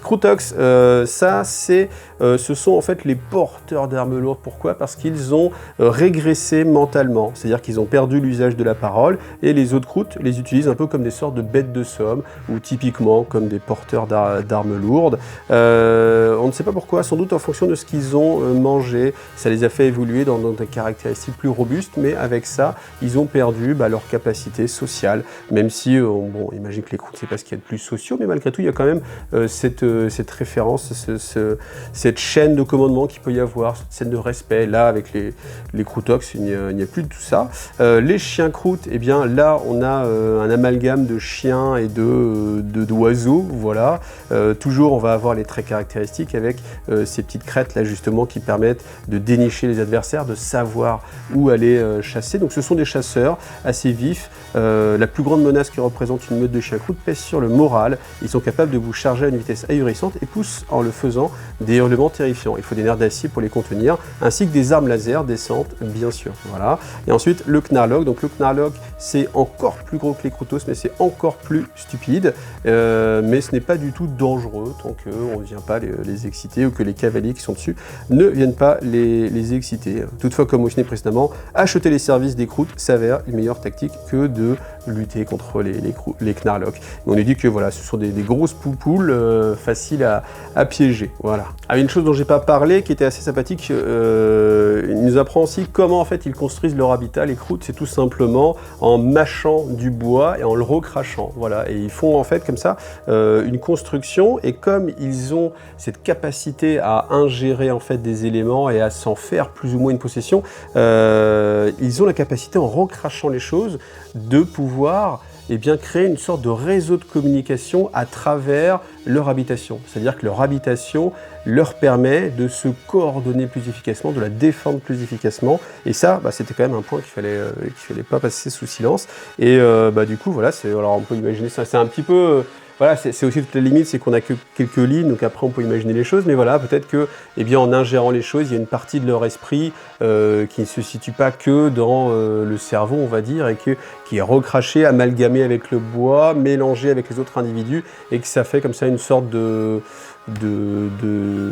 ça ce sont en fait les porteurs d'armes lourdes, pourquoi? Parce qu'ils ont régressé mentalement, c'est-à-dire qu'ils ont perdu l'usage de la parole et les autres croûtes les utilisent un peu comme des sortes de bêtes de somme ou typiquement comme des porteurs d'armes lourdes. On ne sait pas pourquoi, sans doute en fonction de ce qu'ils ont mangé, ça les a fait évoluer dans des caractéristiques plus robustes, mais avec ça, ils ont perdu leur capacité sociale, même si, on imagine que les croûtes, c'est pas ce qu'il y a de plus sociaux, mais malgré tout, il y a quand même cette référence, cette chaîne de commandement qu'il peut y avoir, cette scène de respect. Là, avec les Croûtox, il n'y a plus de tout ça. Les chiens croûtes, eh bien là, on a un amalgame de chiens et d'oiseaux, voilà. Toujours, on va avoir les traits caractéristiques avec ces petites crêtes là justement qui permettent de dénicher les adversaires, de savoir où aller chasser. Donc ce sont des chasseurs assez vifs. La plus grande menace qui représente une meute de chiens croûtes pèse sur le moral. Ils sont capables de vous charger à une vitesse ahurissante et poussent en le faisant des hurlements terrifiants. Il faut des nerfs d'acier pour les contenir, ainsi que des armes laser décentes, bien sûr. Voilà. Et ensuite le Knarlock. Donc le Knarlock, c'est encore plus gros que les Croûtos, mais c'est encore plus stupide. Mais ce n'est pas du tout dangereux tant qu'on ne vient pas les exciter ou que les cavaliers qui sont dessus ne viennent pas les exciter. Toutefois, comme mentionné précédemment, acheter les services des croûtes s'avère une meilleure tactique que de lutter contre les Knarlock. On nous dit que voilà, ce sont des grosses poupoules faciles à piéger. Voilà. Une chose dont j'ai pas parlé, qui était assez sympathique, il nous apprend aussi comment en fait ils construisent leur habitat. Les croûtes, c'est tout simplement en mâchant du bois et en le recrachant. Voilà. Et ils font en fait comme ça une construction, et comme ils ont cette capacité à ingérer en fait des éléments et à s'en faire plus ou moins une possession, ils ont la capacité en recrachant les choses de pouvoir eh bien, créer une sorte de réseau de communication à travers leur habitation. C'est-à-dire que leur habitation leur permet de se coordonner plus efficacement, de la défendre plus efficacement. Et ça, c'était quand même un point qu'il fallait pas passer sous silence. Et du coup, voilà, alors on peut imaginer ça, c'est un petit peu... voilà, c'est aussi toute la limite, c'est qu'on n'a que quelques lignes, donc après on peut imaginer les choses, mais voilà, peut-être que, eh bien, en ingérant les choses, il y a une partie de leur esprit qui ne se situe pas que dans le cerveau, on va dire, et qui est recraché, amalgamé avec le bois, mélangé avec les autres individus, et que ça fait comme ça une sorte de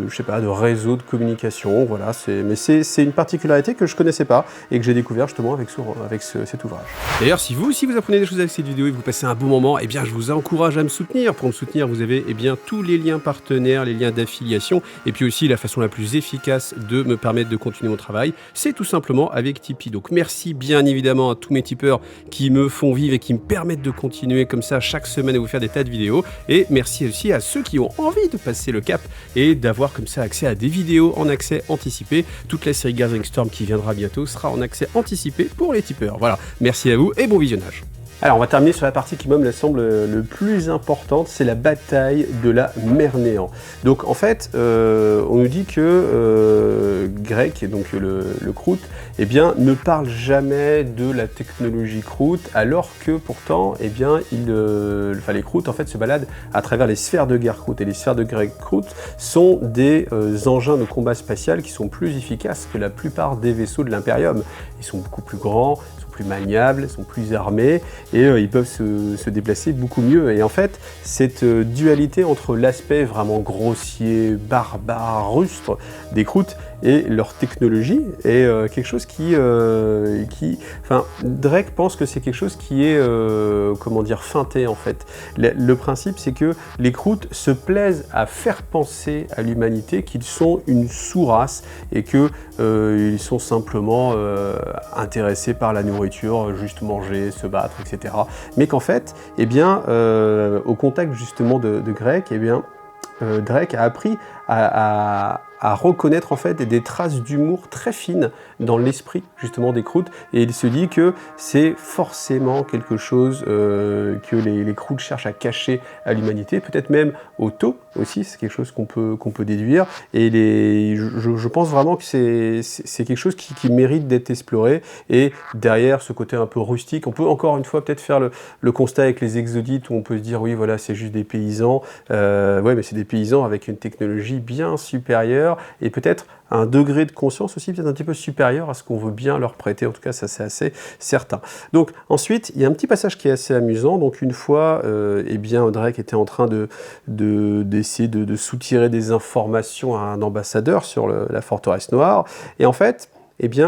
je sais pas, de réseau de communication, voilà, mais c'est une particularité que je connaissais pas et que j'ai découvert justement avec cet ouvrage. D'ailleurs, si vous aussi vous apprenez des choses avec cette vidéo et que vous passez un bon moment, eh bien je vous encourage à me soutenir. Pour me soutenir, vous avez tous les liens partenaires, les liens d'affiliation, et puis aussi la façon la plus efficace de me permettre de continuer mon travail, c'est tout simplement avec Tipeee. Donc merci bien évidemment à tous mes tipeurs qui me font vivre et qui me permettent de continuer comme ça chaque semaine à vous faire des tas de vidéos, et merci aussi à ceux qui ont envie de passer le cap et d'avoir comme ça accès à des vidéos en accès anticipé. Toute la série Gathering Storm qui viendra bientôt sera en accès anticipé pour les tipeurs. Voilà, merci à vous et bon visionnage. Alors on va terminer sur la partie qui me semble le plus importante, c'est la bataille de la mer Néant. Donc en fait, on nous dit que Greg, donc le Kroot, eh bien, ne parle jamais de la technologie Kroot, alors que pourtant, eh bien, les Kroot en fait se baladent à travers les sphères de guerre Kroot, et les sphères de guerre Kroot sont des engins de combat spatial qui sont plus efficaces que la plupart des vaisseaux de l'Imperium. Ils sont beaucoup plus grands, plus maniables, ils sont plus armés et ils peuvent se déplacer beaucoup mieux. Et en fait, cette dualité entre l'aspect vraiment grossier, barbare, rustre des Kroot et leur technologie est quelque chose Drake pense que c'est quelque chose qui est, feinté en fait. Le principe, c'est que les Kroot se plaisent à faire penser à l'humanité qu'ils sont une sous-race et que ils sont simplement intéressés par la nourriture, juste manger, se battre, etc. Mais qu'en fait, eh bien, au contact justement de Greg, eh bien, Drake a appris à reconnaître en fait des traces d'humour très fines dans l'esprit justement des Kroot, et il se dit que c'est forcément quelque chose que les Kroot cherchent à cacher à l'humanité, peut-être même au taux aussi, c'est quelque chose qu'on peut déduire, et je pense vraiment que c'est quelque chose qui mérite d'être exploré. Et derrière ce côté un peu rustique, on peut encore une fois peut-être faire le constat avec les exodites où on peut se dire oui voilà, c'est juste des paysans, ouais, mais c'est des paysans avec une technologie bien supérieure et peut-être un degré de conscience aussi peut-être un petit peu supérieur à ce qu'on veut bien leur prêter, en tout cas ça c'est assez certain. Donc ensuite il y a un petit passage qui est assez amusant. Donc une fois eh bien Drake était en train d'essayer de soutirer des informations à un ambassadeur sur la forteresse noire, et en fait eh bien,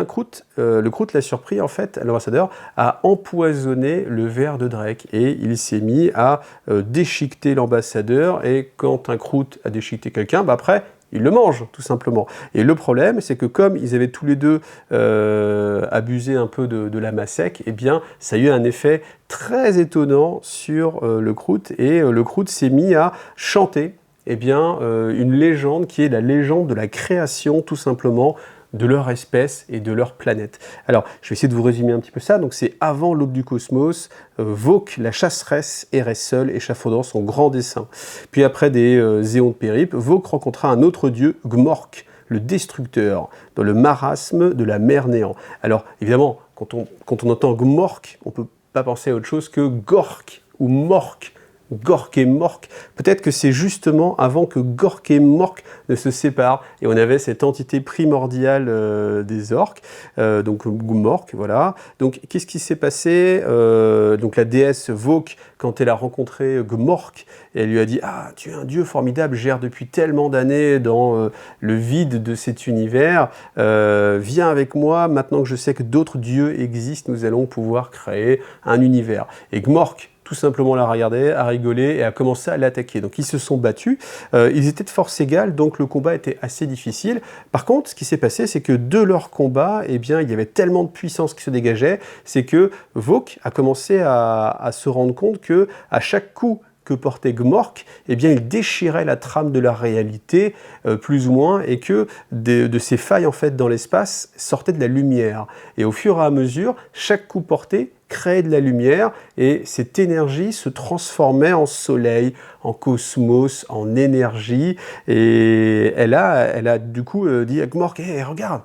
le Kroot l'a surpris, en fait, l'ambassadeur a empoisonné le verre de Drake, et il s'est mis à déchiqueter l'ambassadeur, et quand un Kroot a déchiqueté quelqu'un, après, il le mange, tout simplement. Et le problème, c'est que comme ils avaient tous les deux abusé un peu de la massec, eh bien, ça a eu un effet très étonnant sur le Kroot, et le Kroot s'est mis à chanter eh bien, une légende qui est la légende de la création, tout simplement, de leur espèce et de leur planète. Alors, je vais essayer de vous résumer un petit peu ça. Donc, c'est avant l'aube du cosmos, Vok, la chasseresse, errait seule, échafaudant son grand dessein. Puis, après des éons de périple, Vok rencontra un autre dieu, Gmork, le destructeur, dans le marasme de la mer Néant. Alors, évidemment, quand on entend Gmork, on ne peut pas penser à autre chose que Gork ou Mork. Gork et Mork, peut-être que c'est justement avant que Gork et Mork ne se séparent, et on avait cette entité primordiale des orques, donc Mork, voilà. Donc qu'est-ce qui s'est passé? Donc la déesse Vok, quand elle a rencontré Gmork, elle lui a dit « Ah, tu es un dieu formidable, gère depuis tellement d'années dans le vide de cet univers, viens avec moi, maintenant que je sais que d'autres dieux existent, nous allons pouvoir créer un univers. » Et Gmork, tout simplement l'a regardé, a rigolé et a commencé à l'attaquer. Donc ils se sont battus, ils étaient de force égale, donc le combat était assez difficile. Par contre, ce qui s'est passé, c'est que de leur combat, eh bien, il y avait tellement de puissance qui se dégageait, c'est que Vok a commencé à se rendre compte que à chaque coup que portait Gmork, eh bien, il déchirait la trame de la réalité, plus ou moins, et que de ces failles en fait dans l'espace sortait de la lumière. Et au fur et à mesure, chaque coup porté créait de la lumière, et cette énergie se transformait en soleil, en cosmos, en énergie. Et elle a du coup dit à Gmork, hey, regarde,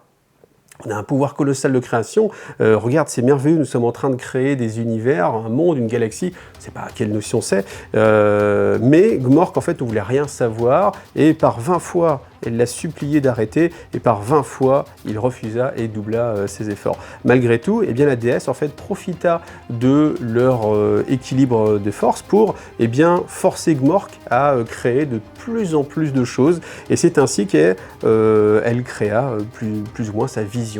on a un pouvoir colossal de création, regarde, c'est merveilleux, nous sommes en train de créer des univers, un monde, une galaxie, je ne sais pas quelle notion c'est, mais Gmork en fait ne voulait rien savoir, et par 20 fois, elle l'a supplié d'arrêter, et par 20 fois, il refusa et doubla ses efforts. Malgré tout, eh bien, la déesse en fait profita de leur équilibre de force pour forcer Gmork à créer de plus en plus de choses, et c'est ainsi qu'elle créa plus ou moins sa vision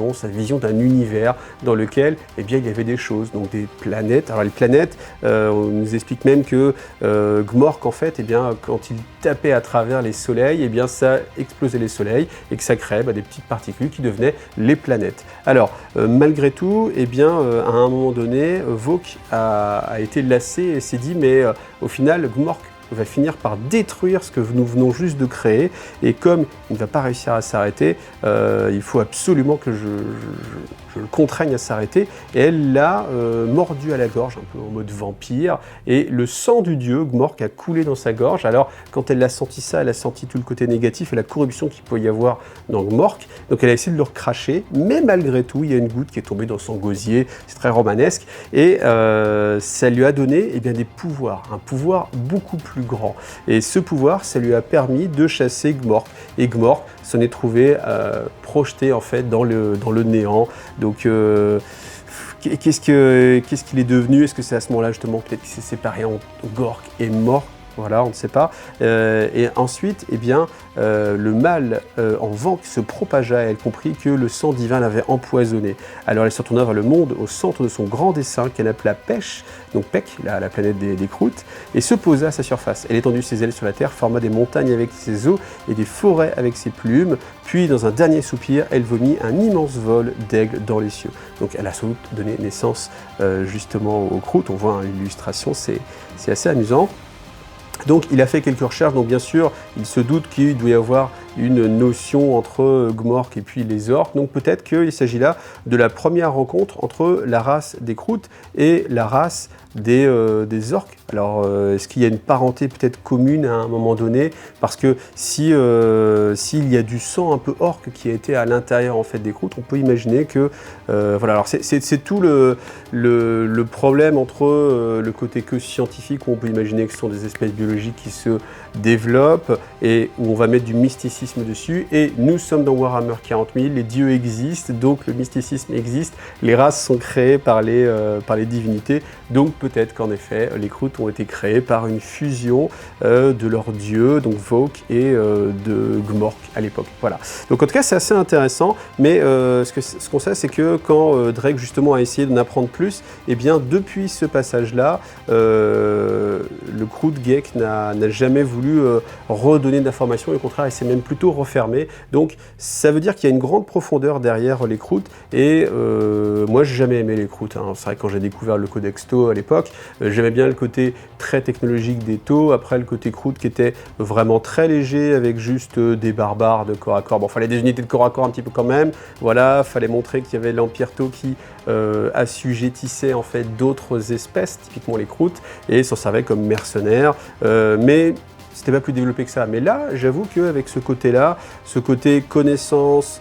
d'un univers dans lequel il y avait des choses, donc des planètes. Alors les planètes, on nous explique même que Gmork en fait, quand il tapait à travers les soleils, ça explosait les soleils et que ça créait des petites particules qui devenaient les planètes. Alors malgré tout, à un moment donné, Vok a été lassé et s'est dit mais au final Gmork va finir par détruire ce que nous venons juste de créer, et comme il ne va pas réussir à s'arrêter, il faut absolument que je le contraigne à s'arrêter, et elle l'a mordu à la gorge, un peu en mode vampire, et le sang du dieu Gmork a coulé dans sa gorge. Alors quand elle a senti ça, elle a senti tout le côté négatif et la corruption qu'il peut y avoir dans Gmork, donc elle a essayé de le recracher, mais malgré tout, il y a une goutte qui est tombée dans son gosier, c'est très romanesque, et ça lui a donné des pouvoirs, un pouvoir beaucoup plus grand. Et ce pouvoir, ça lui a permis de chasser Gmork. Et Gmork s'en est trouvé projeté en fait dans le néant. Donc qu'est-ce qu'il est devenu? Est-ce que c'est à ce moment-là justement peut-être qu'il s'est séparé en Gork et Mork? Voilà, on ne sait pas. Et ensuite, le mal en vent se propagea, et elle comprit que le sang divin l'avait empoisonné. Alors elle se retourna vers le monde, au centre de son grand dessin qu'elle appela Pech, donc Pek, la planète des croûtes, et se posa à sa surface. Elle étendit ses ailes sur la terre, forma des montagnes avec ses eaux et des forêts avec ses plumes, puis dans un dernier soupir, elle vomit un immense vol d'aigle dans les cieux. Donc elle a sans doute donné naissance justement aux croûtes. On voit l'illustration, c'est assez amusant. Donc il a fait quelques recherches, donc bien sûr il se doute qu'il doit y avoir une notion entre Gmork et puis les orques, donc peut-être qu'il s'agit là de la première rencontre entre la race des croûtes et la race des orques. Alors est-ce qu'il y a une parenté peut-être commune à un moment donné, parce que s'il y a du sang un peu orque qui a été à l'intérieur en fait des croûtes, on peut imaginer que voilà. Alors c'est tout le problème entre le côté que scientifique, où on peut imaginer que ce sont des espèces biologiques qui se développent et où on va mettre du mysticisme dessus, et nous sommes dans Warhammer 40 000, les dieux existent, donc le mysticisme existe, les races sont créées par les divinités, donc peut-être qu'en effet les croûtes ont été créées par une fusion de leurs dieux, donc Vok et de Gmork à l'époque. Voilà. Donc en tout cas c'est assez intéressant, mais ce qu'on sait, c'est que quand Drake justement a essayé d'en apprendre plus, depuis ce passage-là, le croûte Gek n'a jamais voulu redonner d'informations, et au contraire il s'est même plutôt refermé. Donc ça veut dire qu'il y a une grande profondeur derrière les croûtes, et moi j'ai jamais aimé les croûtes, hein. C'est vrai que quand j'ai découvert le codex Tau à l'époque, j'aimais bien le côté très technologique des Tau, après le côté croûte qui était vraiment très léger avec juste des barbares de corps à corps. Bon, fallait des unités de corps à corps un petit peu quand même, voilà, fallait montrer qu'il y avait l'Empire Tau qui assujettissait en fait d'autres espèces, typiquement les croûtes, et s'en servait comme mercenaires, mais c'était pas plus développé que ça. Mais là, j'avoue qu'avec ce côté-là, ce côté connaissance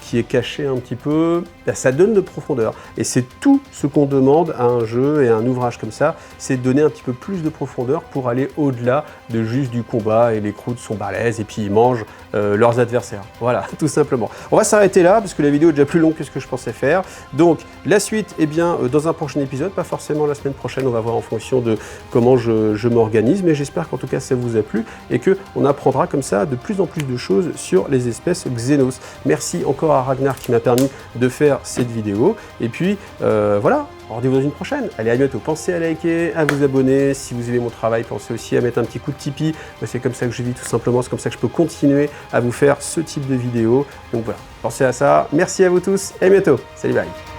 qui est caché un petit peu, ça donne de profondeur. Et c'est tout ce qu'on demande à un jeu et à un ouvrage comme ça, c'est de donner un petit peu plus de profondeur pour aller au-delà de juste du combat, et les croûtes sont balèzes et puis ils mangent leurs adversaires. Voilà, tout simplement. On va s'arrêter là parce que la vidéo est déjà plus longue que ce que je pensais faire. Donc la suite, dans un prochain épisode, pas forcément la semaine prochaine, on va voir en fonction de comment je m'organise, mais j'espère qu'en tout cas ça vous a plu et qu'on apprendra comme ça de plus en plus de choses sur les espèces Xenos. Merci encore à Ragnar qui m'a permis de faire cette vidéo, et puis voilà, rendez-vous dans une prochaine. Allez, à bientôt. Pensez à liker, à vous abonner. Si vous aimez mon travail, pensez aussi à mettre un petit coup de Tipeee. C'est comme ça que je vis, tout simplement. C'est comme ça que je peux continuer à vous faire ce type de vidéos. Donc voilà, pensez à ça. Merci à vous tous et à bientôt. Salut, bye.